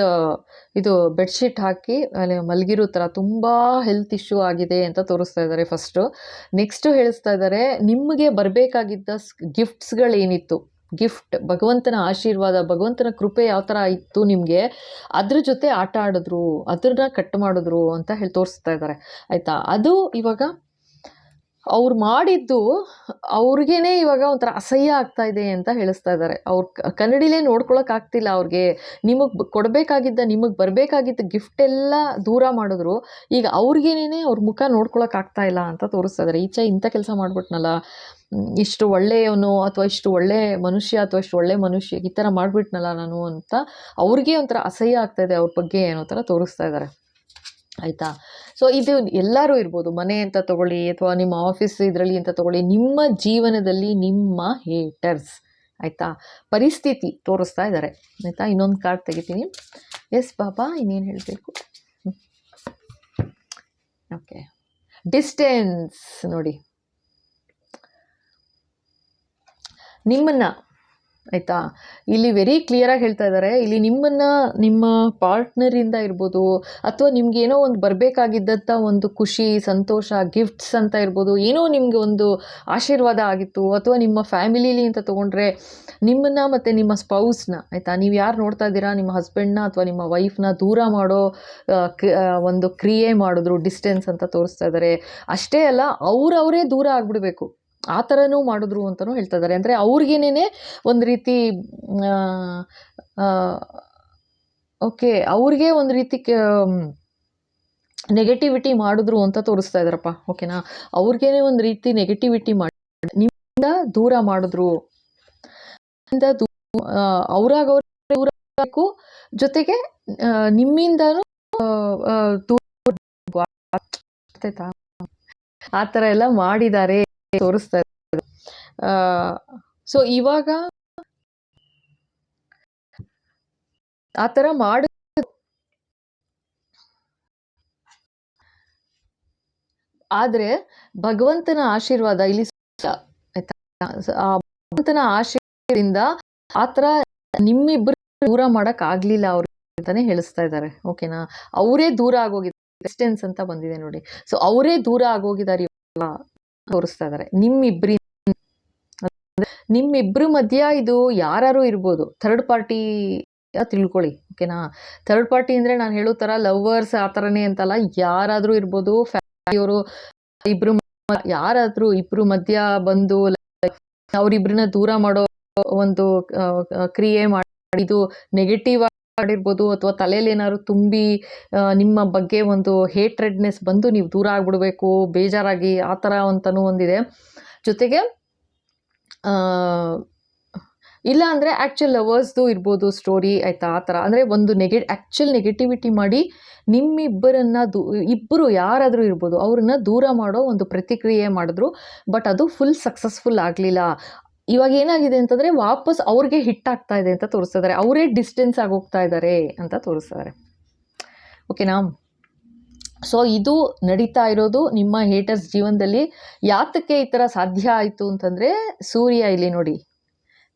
ಇದು ಬೆಡ್ಶೀಟ್ ಹಾಕಿ ಅಲ್ಲಿ ಮಲಗಿರೋ ಥರ ತುಂಬ ಹೆಲ್ತ್ ಇಶ್ಯೂ ಆಗಿದೆ ಅಂತ ತೋರಿಸ್ತಾ ಇದ್ದಾರೆ ಫಸ್ಟು. ನೆಕ್ಸ್ಟು ಹೇಳಿಸ್ತಾ ಇದ್ದಾರೆ, ನಿಮಗೆ ಬರಬೇಕಾಗಿದ್ದ ಗಿಫ್ಟ್ಸ್ಗಳೇನಿತ್ತು, ಗಿಫ್ಟ್, ಭಗವಂತನ ಆಶೀರ್ವಾದ, ಭಗವಂತನ ಕೃಪೆ ಯಾವ ಥರ ಇತ್ತು ನಿಮಗೆ, ಅದ್ರ ಜೊತೆ ಆಟ ಆಡಿದ್ರು, ಅದನ್ನ ಕಟ್ ಮಾಡಿದ್ರು ಅಂತ ಹೇಳಿ ತೋರಿಸ್ತಾ ಇದ್ದಾರೆ ಆಯಿತಾ. ಅದು ಇವಾಗ ಅವ್ರು ಮಾಡಿದ್ದು ಅವ್ರಿಗೇನೆ ಇವಾಗ ಒಂಥರ ಅಸಹ್ಯ ಆಗ್ತಾ ಇದೆ ಅಂತ ಹೇಳಿಸ್ತಾ ಇದ್ದಾರೆ. ಅವ್ರು ಕನ್ನಡಿಲೇ ನೋಡ್ಕೊಳಕ್ಕಾಗ್ತಿಲ್ಲ ಅವ್ರಿಗೆ. ನಿಮಗೆ ಬರಬೇಕಾಗಿದ್ದ ಗಿಫ್ಟ್ ಎಲ್ಲ ದೂರ ಮಾಡಿದ್ರು, ಈಗ ಅವ್ರಿಗೇನೇ ಅವ್ರ ಮುಖ ನೋಡ್ಕೊಳಕ್ಕಾಗ್ತಾ ಇಲ್ಲ ಅಂತ ತೋರಿಸ್ತಾ ಇದ್ದಾರೆ. ಈಚೆ ಇಂಥ ಕೆಲಸ ಮಾಡ್ಬಿಟ್ನಲ್ಲ, ಇಷ್ಟು ಒಳ್ಳೆಯವನು ಅಥವಾ ಇಷ್ಟು ಒಳ್ಳೆ ಮನುಷ್ಯ ಅಥವಾ ಇಷ್ಟು ಒಳ್ಳೆ ಮನುಷ್ಯ ಈ ಥರ ಮಾಡಿಬಿಟ್ನಲ್ಲ ನಾನು ಅಂತ ಅವ್ರಿಗೆ ಒಂಥರ ಅಸಹ್ಯ ಆಗ್ತಾಯಿದೆ ಅವ್ರ ಬಗ್ಗೆ ಅನ್ನೋ ಥರ ತೋರಿಸ್ತಾ ಇದ್ದಾರೆ ಆಯಿತಾ. ಸೊ ಇದು ಎಲ್ಲರೂ ಇರ್ಬೋದು, ಮನೆ ಅಂತ ತೊಗೊಳ್ಳಿ ಅಥವಾ ನಿಮ್ಮ ಆಫೀಸ್ ಇದರಲ್ಲಿ ಅಂತ ತೊಗೊಳ್ಳಿ, ನಿಮ್ಮ ಜೀವನದಲ್ಲಿ ನಿಮ್ಮ ಹೇಟರ್ಸ್ ಆಯಿತಾ ಪರಿಸ್ಥಿತಿ ತೋರಿಸ್ತಾ ಇದ್ದಾರೆ ಆಯಿತಾ. ಇನ್ನೊಂದು ಕಾರ್ಡ್ ತೆಗಿತೀನಿ. ಎಸ್ ಬಾಬಾ, ಇನ್ನೇನು ಹೇಳಬೇಕು. ಓಕೆ, ಡಿಸ್ಟೆನ್ಸ್ ನೋಡಿ ನಿಮ್ಮನ್ನು ಆಯಿತಾ. ಇಲ್ಲಿ ವೆರಿ ಕ್ಲಿಯರಾಗಿ ಹೇಳ್ತಾ ಇದ್ದಾರೆ, ಇಲ್ಲಿ ನಿಮ್ಮನ್ನು ನಿಮ್ಮ ಪಾರ್ಟ್ನರಿಂದ ಇರ್ಬೋದು ಅಥವಾ ನಿಮ್ಗೇನೋ ಒಂದು ಬರಬೇಕಾಗಿದ್ದಂಥ ಒಂದು ಖುಷಿ, ಸಂತೋಷ, ಗಿಫ್ಟ್ಸ್ ಅಂತ ಇರ್ಬೋದು, ಏನೋ ನಿಮಗೆ ಒಂದು ಆಶೀರ್ವಾದ ಆಗಿತ್ತು, ಅಥವಾ ನಿಮ್ಮ ಫ್ಯಾಮಿಲಿಲಿ ಅಂತ ತೊಗೊಂಡ್ರೆ ನಿಮ್ಮನ್ನು ಮತ್ತು ನಿಮ್ಮ ಸ್ಪೌಸ್ನ ಆಯಿತಾ, ನೀವು ಯಾರು ನೋಡ್ತಾ ಇದ್ದೀರಾ, ನಿಮ್ಮ ಹಸ್ಬೆಂಡ್ನ ಅಥವಾ ನಿಮ್ಮ ವೈಫ್ನ ದೂರ ಮಾಡೋ ಒಂದು ಕ್ರಿಯೆ ಮಾಡಿದ್ರು, ಡಿಸ್ಟೆನ್ಸ್ ಅಂತ ತೋರಿಸ್ತಾ ಇದ್ದಾರೆ. ಅಷ್ಟೇ ಅಲ್ಲ, ಅವರೇ ದೂರ ಆಗಿಬಿಡ್ಬೇಕು ಆ ಥರನೂ ಮಾಡಿದ್ರು ಅಂತಲೂ ಹೇಳ್ತಾ ಇದ್ದಾರೆ. ಅಂದರೆ ಅವ್ರಿಗೇನೇ ಒಂದು ರೀತಿ ಓಕೆ, ಅವ್ರಿಗೆ ಒಂದು ರೀತಿ ನೆಗೆಟಿವಿಟಿ ಮಾಡಿದ್ರು ಅಂತ ತೋರಿಸ್ತಾ ಇದ್ದಾರಪ್ಪ. ಓಕೆನಾ. ಅವ್ರಿಗೇನೆ ಒಂದು ರೀತಿ ನೆಗೆಟಿವಿಟಿ ಮಾಡಿ ನಿಮ್ಮಿಂದ ದೂರ ಮಾಡಿದ್ರು, ಅವ್ರಾಗ ದೂರ ಆಗಬೇಕು, ಜೊತೆಗೆ ನಿಮ್ಮಿಂದನೂ ದೂರ ಆ ಥರ ಎಲ್ಲ ಮಾಡಿದ್ದಾರೆ ತೋರಿಸ್ತಾ ಇದ್ದಾರೆ. ಸೊ ಇವಾಗ ಆ ಥರ ಮಾಡಿ ಆದರೆ ಭಗವಂತನ ಆಶೀರ್ವಾದ ಇಲ್ಲಿ ಭಗವಂತನ ಆಶೀರ್ವಾದದಿಂದ ಆ ಥರ ನಿಮ್ಮಿಬ್ಬರು ದೂರ ಮಾಡೋಕ್ಕಾಗಲಿಲ್ಲ ಅವರು ಅಂತಾನೆ ಹೇಳಿಸ್ತಾ ಇದ್ದಾರೆ. ಓಕೆನಾ. ಅವರೇ ದೂರ ಆಗೋಗಿದ್ದಾರೆ, ಡಿಸ್ಟೆನ್ಸ್ ಅಂತ ಬಂದಿದೆ ನೋಡಿ. ಸೊ ಅವರೇ ದೂರ ಆಗೋಗಿದ್ದಾರೆ ತೋರಿಸ್ತಾ ಇದ್ದಾರೆ. ನಿಮ್ಮಿಬ್ಬರ ಮಧ್ಯ ಇದು ಯಾರು ಇರ್ಬೋದು, ಥರ್ಡ್ ಪಾರ್ಟಿ ತಿಳ್ಕೊಳ್ಳಿ. ಓಕೆನಾ. ಥರ್ಡ್ ಪಾರ್ಟಿ ಅಂದರೆ ನಾನು ಹೇಳೋ ಥರ ಲವ್ವರ್ಸ್ ಆ ಥರನೇ ಅಂತಲ್ಲ, ಯಾರಾದರೂ ಇರ್ಬೋದು, ಫ್ಯಾಮಿಲಿಯವರು ಇಬ್ಬರು ಯಾರಾದರೂ ಇಬ್ಬರು ಮಧ್ಯ ಬಂದು ಅವರಿಬ್ಬರನ್ನ ದೂರ ಮಾಡೋ ಒಂದು ಕ್ರಿಯೆ ಮಾಡಿದ್ದು ನೆಗೆಟಿವ್ ಆಗಿರ್ಬೋದು, ಅಥವಾ ತಲೆಯಲ್ಲಿ ಏನಾದ್ರು ತುಂಬಿ ನಿಮ್ಮ ಬಗ್ಗೆ ಒಂದು ಹೇಟ್ರೆಡ್ನೆಸ್ ಬಂದು ನೀವು ದೂರ ಆಗ್ಬಿಡ್ಬೇಕು ಬೇಜಾರಾಗಿ ಆ ಥರ ಅಂತನೂ ಒಂದಿದೆ. ಜೊತೆಗೆ ಇಲ್ಲ ಅಂದರೆ ಆ್ಯಕ್ಚುಲ್ ಲವರ್ಸ್ದು ಇರ್ಬೋದು ಸ್ಟೋರಿ ಆಯಿತಾ. ಆ ಥರ ಅಂದರೆ ಒಂದು ಆ್ಯಕ್ಚುಲ್ ನೆಗೆಟಿವಿಟಿ ಮಾಡಿ ನಿಮ್ಮಿಬ್ಬರನ್ನು ಇಬ್ಬರು ಯಾರಾದರೂ ಇರ್ಬೋದು ಅವ್ರನ್ನ ದೂರ ಮಾಡೋ ಒಂದು ಪ್ರತಿಕ್ರಿಯೆ ಮಾಡಿದ್ರು. ಬಟ್ ಅದು ಫುಲ್ ಸಕ್ಸಸ್ಫುಲ್ ಆಗಲಿಲ್ಲ. ಇವಾಗ ಏನಾಗಿದೆ ಅಂತಂದರೆ ವಾಪಸ್ ಅವ್ರಿಗೆ ಹಿಟ್ ಆಗ್ತಾ ಇದೆ ಅಂತ ತೋರಿಸ್ತಾ ಇದ್ದಾರೆ, ಅವರೇ ಡಿಸ್ಟೆನ್ಸ್ ಆಗೋಗ್ತಾ ಇದ್ದಾರೆ ಅಂತ ತೋರಿಸ್ತಾರೆ. ಓಕೆನಾ. ಸೊ ಇದು ನಡೀತಾ ಇರೋದು ನಿಮ್ಮ ಹೇಟರ್ಸ್ ಜೀವನದಲ್ಲಿ. ಯಾತಕ್ಕೆ ಈ ಥರ ಸಾಧ್ಯ ಆಯಿತು ಅಂತಂದರೆ, ಸೂರ್ಯ ಇಲ್ಲಿ ನೋಡಿ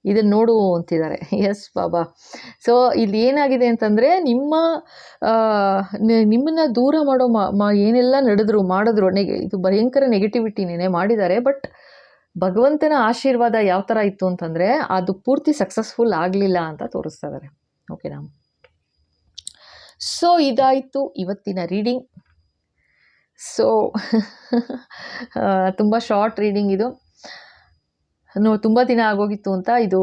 ಇದನ್ನು ನೋಡು ಅಂತಿದ್ದಾರೆ. ಎಸ್ ಬಾಬಾ. ಸೊ ಇಲ್ಲಿ ಏನಾಗಿದೆ ಅಂತಂದರೆ, ನಿಮ್ಮನ್ನು ದೂರ ಮಾಡೋ ಏನೆಲ್ಲ ಮಾಡಿದ್ರು ಇದು ಭಯಂಕರ ನೆಗೆಟಿವಿಟಿನೇ ಮಾಡಿದ್ದಾರೆ. ಬಟ್ ಭಗವಂತನ ಆಶೀರ್ವಾದ ಯಾವ ಥರ ಇತ್ತು ಅಂತಂದರೆ ಅದು ಪೂರ್ತಿ ಸಕ್ಸಸ್ಫುಲ್ ಆಗಲಿಲ್ಲ ಅಂತ ತೋರಿಸ್ತಾ ಇದ್ದಾರೆ. ಓಕೆನಾ. ಸೊ ಇದಾಯಿತು ಇವತ್ತಿನ ರೀಡಿಂಗ್. ಸೊ ತುಂಬ ಶಾರ್ಟ್ ರೀಡಿಂಗ್ ಇದು. ತುಂಬ ದಿನ ಆಗೋಗಿತ್ತು ಅಂತ ಇದು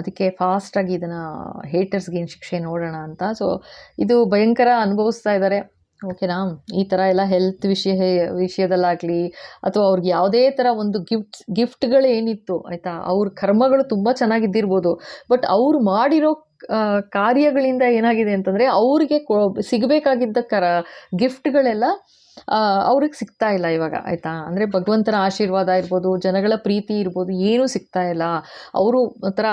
ಅದಕ್ಕೆ ಫಾಸ್ಟಾಗಿ ಇದನ್ನು ಹೇಟರ್ಸ್ಗೆ ಏನು ಶಿಕ್ಷೆ ನೋಡೋಣ ಅಂತ. ಸೊ ಇದು ಭಯಂಕರ ಅನುಭವಿಸ್ತಾ ಇದ್ದಾರೆ. ಓಕೆನಾ, ಈ ಥರ ಎಲ್ಲ ಹೆಲ್ತ್ ವಿಷಯದಲ್ಲಾಗಲಿ ಅಥವಾ ಅವ್ರಿಗೆ ಯಾವುದೇ ಥರ ಒಂದು ಗಿಫ್ಟ್ಗಳೇನಿತ್ತು ಆಯಿತಾ, ಅವ್ರ ಕರ್ಮಗಳು ತುಂಬ ಚೆನ್ನಾಗಿದ್ದಿರ್ಬೋದು, ಬಟ್ ಅವ್ರು ಮಾಡಿರೋ ಕಾರ್ಯಗಳಿಂದ ಏನಾಗಿದೆ ಅಂತಂದರೆ ಅವ್ರಿಗೆ ಸಿಗಬೇಕಾಗಿದ್ದ ಗಿಫ್ಟ್ಗಳೆಲ್ಲ ಅವ್ರಿಗೆ ಸಿಗ್ತಾ ಇಲ್ಲ ಇವಾಗ ಆಯಿತಾ. ಅಂದರೆ ಭಗವಂತನ ಆಶೀರ್ವಾದ ಇರ್ಬೋದು, ಜನಗಳ ಪ್ರೀತಿ ಇರ್ಬೋದು, ಏನೂ ಸಿಗ್ತಾ ಇಲ್ಲ. ಅವರು ಒಂಥರ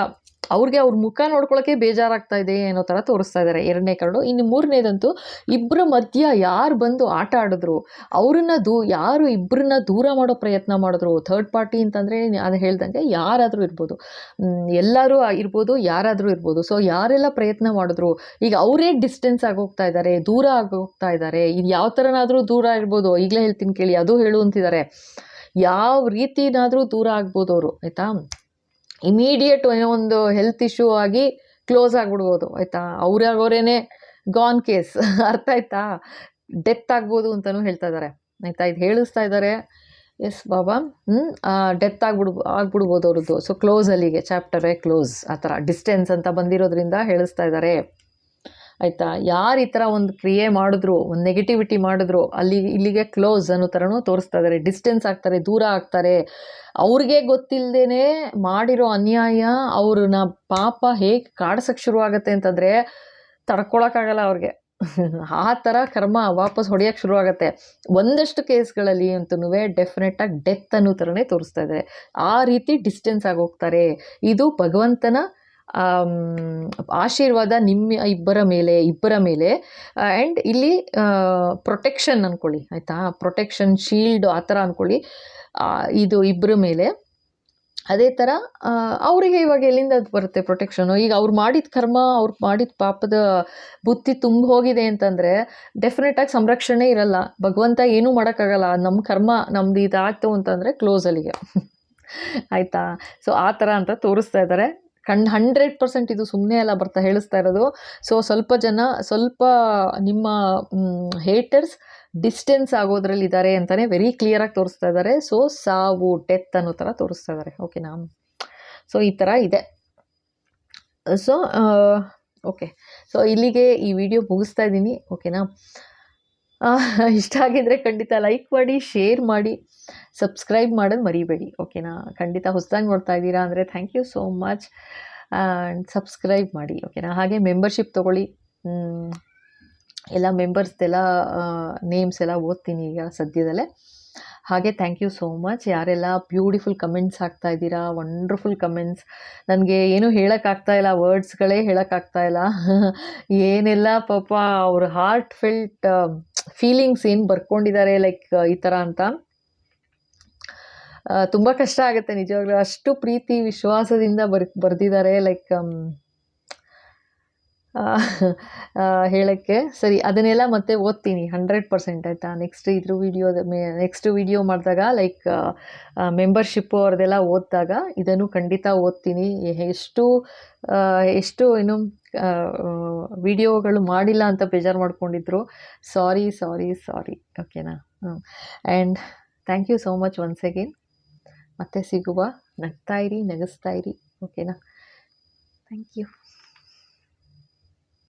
ಅವ್ರಿಗೆ ಅವ್ರ ಮುಖ ನೋಡ್ಕೊಳ್ಳೋಕ್ಕೆ ಬೇಜಾರಾಗ್ತಾ ಇದೆ ಅನ್ನೋ ಥರ ತೋರಿಸ್ತಾ ಇದ್ದಾರೆ. 2ನೇ ಕರಡು. ಇನ್ನು 3ನೇದಂತೂ ಇಬ್ಬರ ಮಧ್ಯ ಯಾರು ಬಂದು ಆಟ ಆಡಿದ್ರು, ಅವ್ರನ್ನ ಯಾರು ಇಬ್ಬರನ್ನ ದೂರ ಮಾಡೋ ಪ್ರಯತ್ನ ಮಾಡಿದ್ರು. ಥರ್ಡ್ ಪಾರ್ಟಿ ಅಂತಂದರೆ ಅದು ಹೇಳ್ದಂಗೆ ಯಾರಾದರೂ ಇರ್ಬೋದು, ಎಲ್ಲರೂ ಇರ್ಬೋದು, ಯಾರಾದರೂ ಇರ್ಬೋದು. ಸೊ ಯಾರೆಲ್ಲ ಪ್ರಯತ್ನ ಮಾಡಿದ್ರು, ಈಗ ಅವರೇ ಡಿಸ್ಟೆನ್ಸ್ ಆಗೋಗ್ತಾ ಇದ್ದಾರೆ, ದೂರ ಆಗೋಗ್ತಾ ಇದ್ದಾರೆ. ಇದು ಯಾವ ಥರನಾದರೂ ದೂರ ಇರ್ಬೋದು, ಈಗಲೇ ಹೇಳ್ತೀನಿ ಕೇಳಿ, ಅದು ಹೇಳು ಅಂತಿದ್ದಾರೆ. ಯಾವ ರೀತಿನಾದರೂ ದೂರ ಆಗ್ಬೋದು ಅವರು ಆಯಿತಾ. ಇಮಿಡಿಯೇಟ್ ಏನೋ ಒಂದು ಹೆಲ್ತ್ ಇಶ್ಯೂ ಆಗಿ ಕ್ಲೋಸ್ ಆಗಿಬಿಡ್ಬೋದು ಆಯಿತಾ. ಅವರೇ ಗಾನ್ ಕೇಸ್, ಅರ್ಥ ಆಯ್ತಾ. ಡೆತ್ ಆಗ್ಬೋದು ಅಂತಲೂ ಹೇಳ್ತಾ ಇದ್ದಾರೆ ಆಯಿತಾ. ಇದು ಹೇಳಿಸ್ತಾ ಇದ್ದಾರೆ. ಎಸ್ ಬಾಬಾ, ಡೆತ್ ಆಗ್ಬಿಡ್ಬೋದು ಅವ್ರದ್ದು. ಸೊ ಕ್ಲೋಸ್, ಅಲ್ಲಿಗೆ ಚಾಪ್ಟರೇ ಕ್ಲೋಸ್. ಆ ಥರ ಡಿಸ್ಟೆನ್ಸ್ ಅಂತ ಬಂದಿರೋದ್ರಿಂದ ಹೇಳಿಸ್ತಾ ಇದ್ದಾರೆ ಆಯಿತಾ. ಯಾರು ಈ ಥರ ಒಂದು ಕ್ರಿಯೆ ಮಾಡಿದ್ರು, ಒಂದು ನೆಗೆಟಿವಿಟಿ ಮಾಡಿದ್ರು, ಇಲ್ಲಿಗೆ ಕ್ಲೋಸ್ ಅನ್ನೋ ಥರನೂ ತೋರಿಸ್ತಾ ಇದ್ದಾರೆ. ಡಿಸ್ಟೆನ್ಸ್ ಆಗ್ತಾರೆ, ದೂರ ಆಗ್ತಾರೆ. ಅವ್ರಿಗೆ ಗೊತ್ತಿಲ್ಲದೇ ಮಾಡಿರೋ ಅನ್ಯಾಯ ಅವ್ರನ್ನ ಪಾಪ ಹೇಗೆ ಕಾಡ್ಸೋಕ್ಕೆ ಶುರುವಾಗುತ್ತೆ ಅಂತಂದರೆ ತಡ್ಕೊಳಕ್ಕಾಗಲ್ಲ ಅವ್ರಿಗೆ. ಆ ಥರ ಕರ್ಮ ವಾಪಸ್ ಹೊಡೆಯೋಕ್ಕೆ ಶುರುವಾಗುತ್ತೆ. ಒಂದಷ್ಟು ಕೇಸ್ಗಳಲ್ಲಿ ಅಂತೂ ಡೆಫಿನೆಟಾಗಿ ಡೆತ್ ಅನ್ನೋ ಥರನೇ ತೋರಿಸ್ತಾ ಇದ್ದಾರೆ. ಆ ರೀತಿ ಡಿಸ್ಟೆನ್ಸ್ ಆಗೋಗ್ತಾರೆ. ಇದು ಭಗವಂತನ ಆಶೀರ್ವಾದ ನಿಮ್ಮ ಇಬ್ಬರ ಮೇಲೆ. ಆ್ಯಂಡ್ ಇಲ್ಲಿ ಪ್ರೊಟೆಕ್ಷನ್ ಅಂದ್ಕೊಳ್ಳಿ ಆಯಿತಾ, ಪ್ರೊಟೆಕ್ಷನ್ ಶೀಲ್ಡ್ ಆ ಥರ ಅಂದ್ಕೊಳ್ಳಿ. ಇದು ಇಬ್ಬರ ಮೇಲೆ. ಅದೇ ಥರ ಅವರಿಗೆ ಇವಾಗ ಎಲ್ಲಿಂದ ಬರುತ್ತೆ ಪ್ರೊಟೆಕ್ಷನು. ಈಗ ಅವ್ರು ಮಾಡಿದ ಕರ್ಮ, ಅವ್ರು ಮಾಡಿದ ಪಾಪದ ಬುತ್ತಿ ತುಂಬ ಹೋಗಿದೆ ಅಂತಂದರೆ ಡೆಫಿನೆಟಾಗಿ ಸಂರಕ್ಷಣೆ ಇರಲ್ಲ. ಭಗವಂತ ಏನೂ ಮಾಡೋಕ್ಕಾಗಲ್ಲ. ನಮ್ಮ ಕರ್ಮ ನಮ್ದು ಇದಾಗ್ತು ಅಂತಂದರೆ ಕ್ಲೋಸ್ ಅಲ್ಲಿಗೆ ಆಯಿತಾ. ಸೊ ಆ ಥರ ಅಂತ ತೋರಿಸ್ತಾ ಇದ್ದಾರೆ. 100% ಇದು ಸುಮ್ಮನೆ ಎಲ್ಲ ಹೇಳಿಸ್ತಾ ಇರೋದು. ಸೊ ಸ್ವಲ್ಪ ನಿಮ್ಮ ಹೇಟರ್ಸ್ ಡಿಸ್ಟೆನ್ಸ್ ಆಗೋದ್ರಲ್ಲಿ ಇದ್ದಾರೆ ಅಂತಲೇ ವೆರಿ ಕ್ಲಿಯರಾಗಿ ತೋರಿಸ್ತಾ ಇದ್ದಾರೆ. ಸೊ ಸಾವು, ಡೆತ್ ಅನ್ನೋ ಥರ ತೋರಿಸ್ತಾ ಇದ್ದಾರೆ. ಓಕೆನಾ. ಸೊ ಈ ಥರ ಇದೆ. ಸೊ ಓಕೆ, ಸೊ ಇಲ್ಲಿಗೆ ಈ ವಿಡಿಯೋ ಮುಗಿಸ್ತಾ ಇದ್ದೀನಿ. ಓಕೆನಾ. ಇಷ್ಟ ಆಗಿದ್ದರೆ ಖಂಡಿತ ಲೈಕ್ ಮಾಡಿ, ಶೇರ್ ಮಾಡಿ, ಸಬ್ಸ್ಕ್ರೈಬ್ ಮಾಡೋದು ಮರಿಬೇಡಿ. ಓಕೆನಾ. ಖಂಡಿತ ಹೊಸದಾಗಿ ನೋಡ್ತಾ ಇದ್ದೀರಾ ಅಂದರೆ thank you so much. And subscribe ಮಾಡಿ. ಓಕೆನಾ. ಹಾಗೆ ಮೆಂಬರ್ಶಿಪ್ ತೊಗೊಳ್ಳಿ. ಎಲ್ಲ ಮೆಂಬರ್ಸ್ದೆಲ್ಲ ನೇಮ್ಸ್ ಎಲ್ಲ ಓದ್ತೀನಿ ಈಗ ಸದ್ಯದಲ್ಲೇ. ಹಾಗೆ ಥ್ಯಾಂಕ್ ಯು ಸೋ ಮಚ್. ಯಾರೆಲ್ಲ ಬ್ಯೂಟಿಫುಲ್ ಕಮೆಂಟ್ಸ್ ಹಾಕ್ತಾ ಇದ್ದೀರಾ, ವಂಡರ್ಫುಲ್ ಕಮೆಂಟ್ಸ್. ನನಗೆ ಏನೂ ಹೇಳೋಕ್ಕಾಗ್ತಾ ಇಲ್ಲ, ವರ್ಡ್ಸ್ಗಳೇ ಹೇಳೋಕ್ಕಾಗ್ತಾ ಇಲ್ಲ. ಏನೆಲ್ಲ ಪಾಪ ಅವ್ರ ಹಾರ್ಟ್ ಫೆಲ್ಟ್ ಫೀಲಿಂಗ್ಸ್ ಏನು ಬರ್ಕೊಂಡಿದ್ದಾರೆ ಲೈಕ್ ಈ ಥರ ಅಂತ. ತುಂಬ ಕಷ್ಟ ಆಗುತ್ತೆ ನಿಜವಾಗ್ಲೂ. ಅಷ್ಟು ಪ್ರೀತಿ ವಿಶ್ವಾಸದಿಂದ ಬರೆದಿದ್ದಾರೆ ಲೈಕ್ ಹೇಳೋಕ್ಕೆ ಸರಿ. ಅದನ್ನೆಲ್ಲ ಮತ್ತೆ ಓದ್ತೀನಿ 100% ಆಯಿತಾ. ನೆಕ್ಸ್ಟ್ ವಿಡಿಯೋ ಮಾಡಿದಾಗ ಲೈಕ್ ಮೆಂಬರ್ಶಿಪ್ಪು ಅವ್ರದ್ದೆಲ್ಲ ಓದಿದಾಗ ಇದನ್ನು ಖಂಡಿತ ಓದ್ತೀನಿ. ಎಷ್ಟು ಏನು ವಿಡಿಯೋಗಳು ಮಾಡಿಲ್ಲ ಅಂತ ಬೇಜಾರು ಮಾಡ್ಕೊಂಡಿದ್ರು. ಸಾರಿ. ಓಕೆನಾ. And thank you so much once again. ಮತ್ತೆ ಸಿಗುವ. ನಗ್ತಾ ಇರಿ, ನಗಿಸ್ತಾ ಇರಿ. ಓಕೆನಾ. Thank you.